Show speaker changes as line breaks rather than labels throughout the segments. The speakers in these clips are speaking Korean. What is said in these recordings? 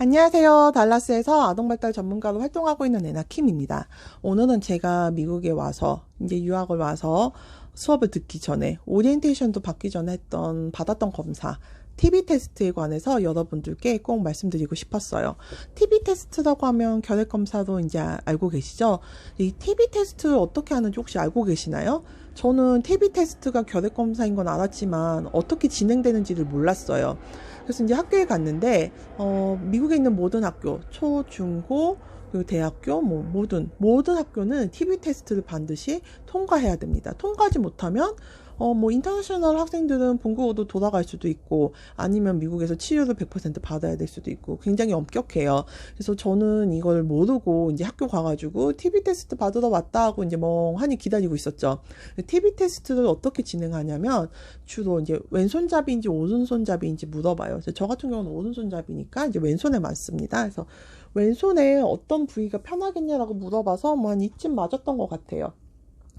안녕하세요. 달라스에서 아동발달 전문가로 활동하고 있는 에나킴입니다. 오늘은 제가 미국에 와서 이제 유학을 와서 수업을 듣기 전에 오리엔테이션도 받기 전에 받았던 검사 TB 테스트에 관해서 여러분들께 꼭 말씀드리고 싶었어요. TB 테스트라고 하면 결핵 검사로 이제 알고 계시죠? 이 TB 테스트를 어떻게 하는지 혹시 알고 계시나요? 저는 TB 테스트가 결핵 검사인 건 알았지만 어떻게 진행되는지를 몰랐어요. 그래서 이제 학교에 갔는데 미국에 있는 모든 학교, 초, 중, 고, 그리고 대학교, 모든 학교는 TB 테스트를 반드시 통과해야 됩니다. 통과하지 못하면 인터내셔널 학생들은 본국으로 돌아갈 수도 있고, 아니면 미국에서 치료를 100% 받아야 될 수도 있고, 굉장히 엄격해요. 그래서 저는 이걸 모르고 이제 학교 가가지고 TB 테스트 받으러 왔다 하고 이제 멍하니 기다리고 있었죠. TB 테스트를 어떻게 진행하냐면, 주로 이제 왼손잡이인지 오른손잡이인지 물어봐요. 그래서 저 같은 경우는 오른손잡이니까 이제 왼손에 맞습니다. 그래서 왼손에 어떤 부위가 편하겠냐라고 물어봐서 한 이쯤 맞았던 것 같아요.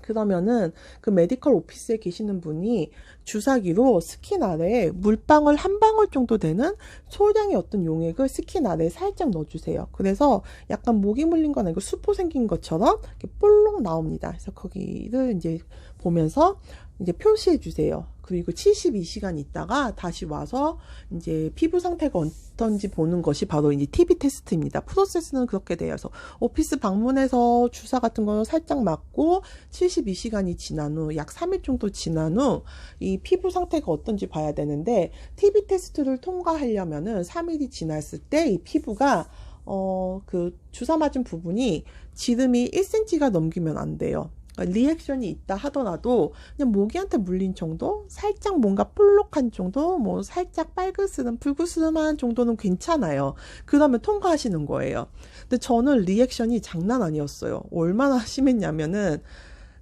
그러면은 그 메디컬 오피스에 계시는 분이 주사기로 스킨 아래에 물방울 한 방울 정도 되는 소량의 어떤 용액을 스킨 아래에 살짝 넣어주세요. 그래서 약간 모기 물린 건 아니고 수포 생긴 것처럼 이렇게 볼록 나옵니다. 그래서 거기를 이제 보면서 이제 표시해 주세요. 그리고 72시간 있다가 다시 와서 이제 피부 상태가 어떤지 보는 것이 바로 이제 TB 테스트입니다. 프로세스는 그렇게 돼요. 그래서 오피스 방문해서 주사 같은 거 살짝 맞고 72시간이 지난 후 약 3일 정도 지난 후 이 피부 상태가 어떤지 봐야 되는데, TB 테스트를 통과하려면은 3일이 지났을 때 이 피부가 그 주사 맞은 부분이 지름이 1cm가 넘기면 안 돼요. 리액션이 있다 하더라도 그냥 모기한테 물린 정도, 살짝 뭔가 볼록한 정도, 뭐 살짝 빨그스름 불그스름한 정도는 괜찮아요. 그러면 통과하시는 거예요. 근데 저는 리액션이 장난 아니었어요. 얼마나 심했냐면은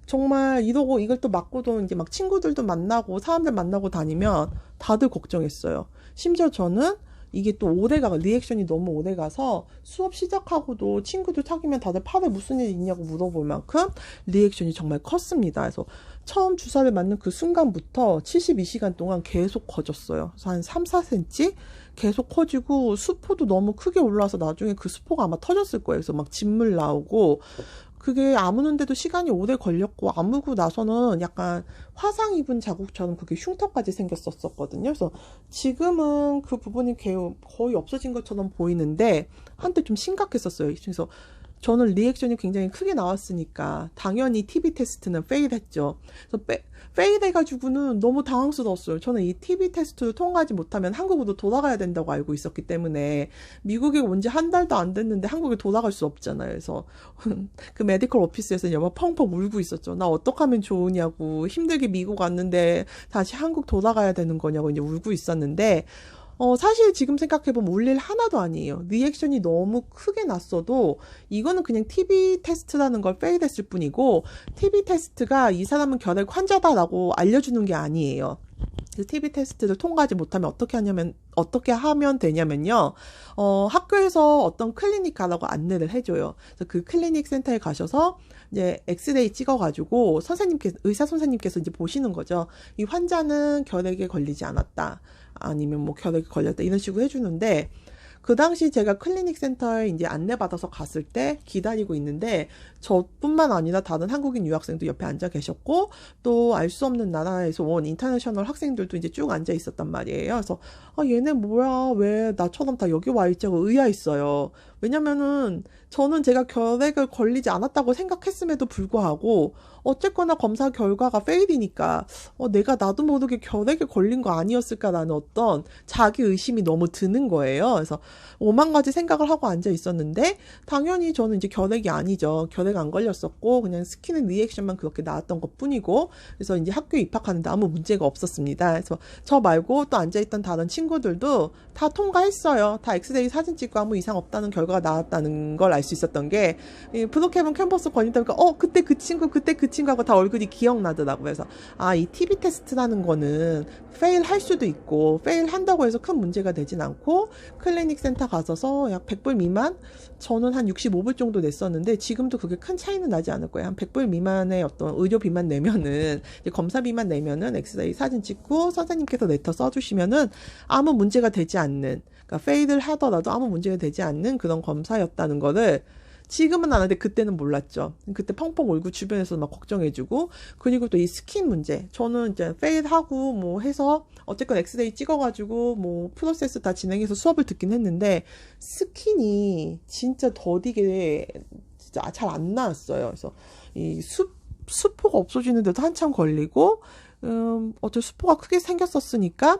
정말 이러고 이걸 또 맞고도 이제 막 친구들도 만나고 사람들 만나고 다니면 다들 걱정했어요. 심지어 저는 이게 또 리액션이 너무 오래 가서 수업 시작하고도 친구들 사귀면 다들 팔에 무슨 일 있냐고 물어볼 만큼 리액션이 정말 컸습니다. 그래서 처음 주사를 맞는 그 순간부터 72시간 동안 계속 커졌어요. 그래서 한 3, 4cm 계속 커지고 수포도 너무 크게 올라와서 나중에 그 수포가 아마 터졌을 거예요. 그래서 막 진물 나오고, 그게 아무는데도 시간이 오래 걸렸고, 아무고 나서는 약간 화상 입은 자국처럼 그게 흉터까지 생겼었거든요. 그래서 지금은 그 부분이 거의 없어진 것처럼 보이는데 한때 좀 심각했었어요. 그래서 저는 리액션이 굉장히 크게 나왔으니까 당연히 TB 테스트는 페일했죠. 그래서 페일해가지고는 너무 당황스러웠어요. 저는 이 TB 테스트를 통과하지 못하면 한국으로 돌아가야 된다고 알고 있었기 때문에, 미국에 온 지 한 달도 안 됐는데 한국에 돌아갈 수 없잖아요. 그래서 그 메디컬 오피스에서 여마 펑펑 울고 있었죠. 나 어떡하면 좋으냐고, 힘들게 미국 왔는데 다시 한국 돌아가야 되는 거냐고 이제 울고 있었는데, 사실 지금 생각해보면 울 일 하나도 아니에요. 리액션이 너무 크게 났어도 이거는 그냥 TB 테스트라는 걸 페일했을 뿐이고, TB 테스트가 이 사람은 결핵 환자다라고 알려주는 게 아니에요. 그 TB 테스트를 통과하지 못하면 어떻게 하면 되냐면요. 학교에서 어떤 클리닉 가라고 안내를 해줘요. 그래서 그 클리닉 센터에 가셔서 이제 엑스레이 찍어가지고 의사 선생님께서 이제 보시는 거죠. 이 환자는 결핵에 걸리지 않았다, 아니면 뭐 결핵에 걸렸다, 이런 식으로 해주는데, 그 당시 제가 클리닉 센터에 이제 안내받아서 갔을 때 기다리고 있는데, 저뿐만 아니라 다른 한국인 유학생도 옆에 앉아 계셨고, 또 알 수 없는 나라에서 온 인터내셔널 학생들도 이제 쭉 앉아 있었단 말이에요. 그래서 얘네 뭐야, 왜 나처럼 다 여기 와 있지 하고 의아했어요. 왜냐면은 저는 제가 결핵을 걸리지 않았다고 생각했음에도 불구하고 어쨌거나 검사 결과가 페일이니까 내가 나도 모르게 결핵에 걸린 거 아니었을까라는 어떤 자기 의심이 너무 드는 거예요. 그래서 오만 가지 생각을 하고 앉아 있었는데, 당연히 저는 이제 결핵이 아니죠. 결핵 안 걸렸었고 그냥 스킨 리액션만 그렇게 나왔던 것 뿐이고, 그래서 이제 학교에 입학하는데 아무 문제가 없었습니다. 그래서 저 말고 또 앉아있던 다른 친구들도 다 통과했어요. 다 엑스레이 사진 찍고 아무 이상 없다는 결과 결과가 나왔다는 걸 알 수 있었던 게, 이 브록헤븐 캠퍼스 권위다 보니까 그때 그 친구 하고 다 얼굴이 기억나더라고요. 그래서 이 TB 테스트라는 거는 페일 할 수도 있고, 페일 한다고 해서 큰 문제가 되진 않고, 클리닉 센터 가서서 약 100불 미만, 저는 한 65불 정도 냈었는데 지금도 그게 큰 차이는 나지 않을 거예요. 한 100불 미만의 어떤 의료비만 내면은, 이제 검사비만 내면은 엑스레이 사진 찍고 선생님께서 레터 써주시면은 아무 문제가 되지 않는, 그러니까 페일을 하더라도 아무 문제가 되지 않는 그런 검사였다는 거를 지금은 아는데 그때는 몰랐죠. 그때 펑펑 울고 주변에서 막 걱정해주고, 그리고 또 이 스킨 문제. 저는 이제 페일하고 뭐 해서 어쨌건 엑스레이 찍어가지고 뭐 프로세스 다 진행해서 수업을 듣긴 했는데, 스킨이 진짜 더디게 진짜 잘 안 나왔어요. 그래서 이 수포가 없어지는데도 한참 걸리고, 어째 수포가 크게 생겼었으니까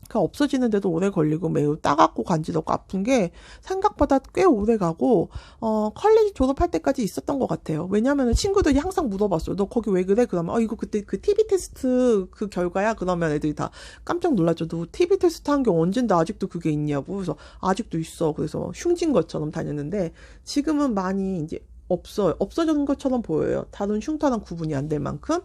그 없어지는데도 오래 걸리고 매우 따갑고 간지럽고 아픈 게 생각보다 꽤 오래 가고, 컬리지 졸업할 때까지 있었던 것 같아요. 왜냐면은 친구들이 항상 물어봤어요. 너 거기 왜 그래? 그러면 이거 그때 그 TB 테스트 그 결과야? 그러면 애들이 다 깜짝 놀랐죠. 너 TB 테스트 한 게 언젠데 아직도 그게 있냐고. 그래서 아직도 있어. 그래서 흉진 것처럼 다녔는데 지금은 많이 이제 없어진 것처럼 보여요. 다른 흉터랑 구분이 안 될 만큼.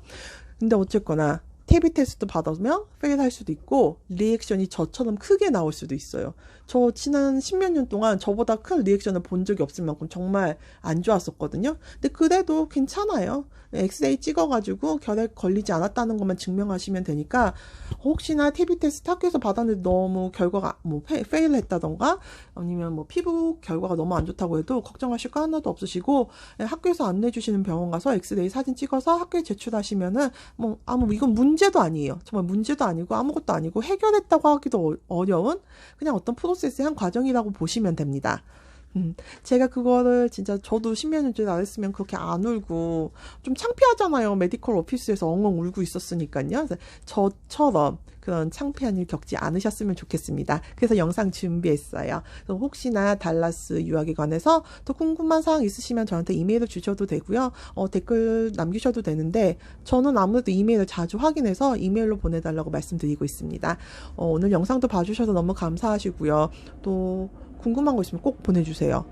근데 어쨌거나 TB 테스트 받으면 페일할 수도 있고, 리액션이 저처럼 크게 나올 수도 있어요. 저 지난 10몇 년 동안 저보다 큰 리액션을 본 적이 없을 만큼 정말 안 좋았었거든요. 근데 그래도 괜찮아요. 엑스레이 찍어가지고 결핵 걸리지 않았다는 것만 증명하시면 되니까, 혹시나 TB 테스트 학교에서 받았는데 너무 결과가 뭐 페일 했다던가 아니면 뭐 피부 결과가 너무 안 좋다고 해도 걱정하실 거 하나도 없으시고, 학교에서 안내해 주시는 병원 가서 엑스레이 사진 찍어서 학교에 제출하시면은 뭐 이건 문제도 아니에요. 정말 문제도 아니고 아무것도 아니고 해결했다고 하기도 어려운 그냥 어떤 프로세스의 한 과정이라고 보시면 됩니다. 제가 그거를 진짜 저도 10몇 년째 안 했으면 그렇게 안 울고 좀 창피하잖아요. 메디컬 오피스에서 엉엉 울고 있었으니까요. 그래서 저처럼 그런 창피한 일 겪지 않으셨으면 좋겠습니다. 그래서 영상 준비했어요. 그래서 혹시나 달라스 유학에 관해서 더 궁금한 사항 있으시면 저한테 이메일을 주셔도 되고요. 댓글 남기셔도 되는데 저는 아무래도 이메일을 자주 확인해서 이메일로 보내달라고 말씀드리고 있습니다. 오늘 영상도 봐주셔서 너무 감사하시고요. 또 궁금한 거 있으면 꼭 보내주세요.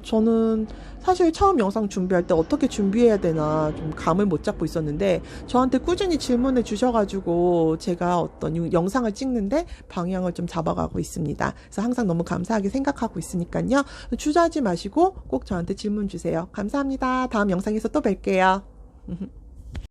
저는 사실 처음 영상 준비할 때 어떻게 준비해야 되나 좀 감을 못 잡고 있었는데, 저한테 꾸준히 질문해 주셔가지고 제가 어떤 영상을 찍는데 방향을 좀 잡아가고 있습니다. 그래서 항상 너무 감사하게 생각하고 있으니까요. 주저하지 마시고 꼭 저한테 질문 주세요. 감사합니다. 다음 영상에서 또 뵐게요.